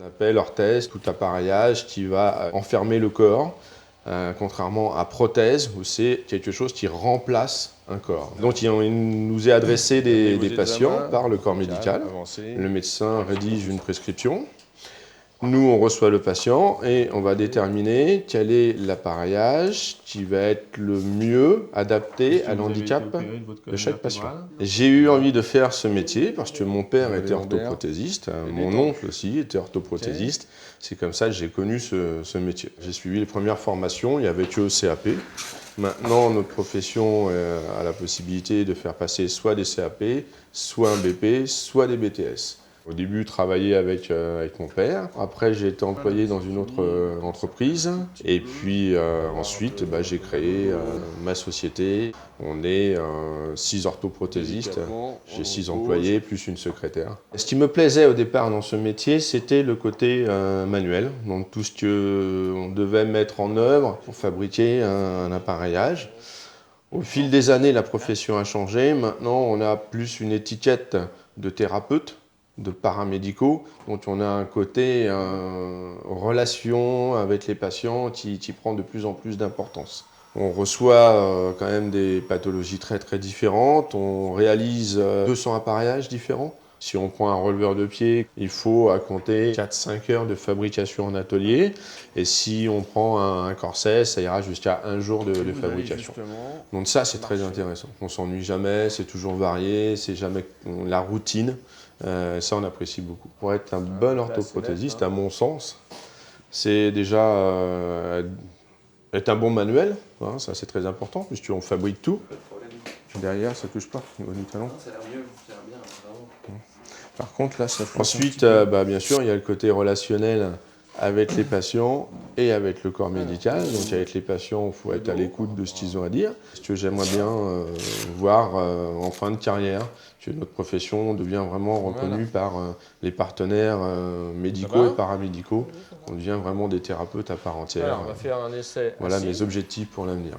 On appelle orthèse tout appareillage qui va enfermer le corps, contrairement à prothèse où c'est quelque chose qui remplace un corps. Donc il nous est adressé des patients par le corps médical. Le médecin rédige une prescription. Nous, on reçoit le patient et on va déterminer quel est l'appareillage qui va être le mieux adapté à l'handicap de chaque patient. J'ai eu envie de faire ce métier parce que mon père était orthoprothésiste, mon oncle aussi était orthoprothésiste. C'est comme ça que j'ai connu ce métier. J'ai suivi les premières formations, il n'y avait que CAP. Maintenant, notre profession a la possibilité de faire passer soit des CAP, soit un BP, soit des BTS. Au début, travailler avec mon père. Après, j'ai été employé dans une autre entreprise. Et puis ensuite, j'ai créé ma société. On est 6 orthoprothésistes. J'ai 6 employés, plus une secrétaire. Ce qui me plaisait au départ dans ce métier, c'était le côté manuel. Donc tout ce qu'on devait mettre en œuvre pour fabriquer un appareillage. Au fil des années, la profession a changé. Maintenant, on a plus une étiquette de thérapeute, de paramédicaux. Donc on a un côté relation avec les patients qui prend de plus en plus d'importance. On reçoit quand même des pathologies très différentes. On réalise 200 appareillages différents. Si on prend un releveur de pied, il faut à compter 4-5 heures de fabrication en atelier. Et si on prend un corset, ça ira jusqu'à 1 jour de fabrication. Donc ça, c'est très intéressant. On ne s'ennuie jamais, c'est toujours varié, c'est jamais la routine. Ça, on apprécie beaucoup. Pour être un bon orthoprothésiste, à mon sens, c'est déjà être un bon manuel. Hein, ça, c'est très important, puisqu'on fabrique tout. Derrière, ça ne touche pas au niveau du talon. Ça a l'air mieux, ça a l'air bien, vraiment. Par contre, là, ça fait... Ensuite, bien sûr, il y a le côté relationnel avec les patients et avec le corps médical. Donc avec les patients, il faut être à l'écoute de ce qu'ils ont à dire. Ce que j'aimerais bien voir en fin de carrière, que notre profession devient vraiment reconnue par les partenaires médicaux et paramédicaux. On devient vraiment des thérapeutes à part entière. Alors, on va faire un essai. Voilà mes objectifs pour l'avenir.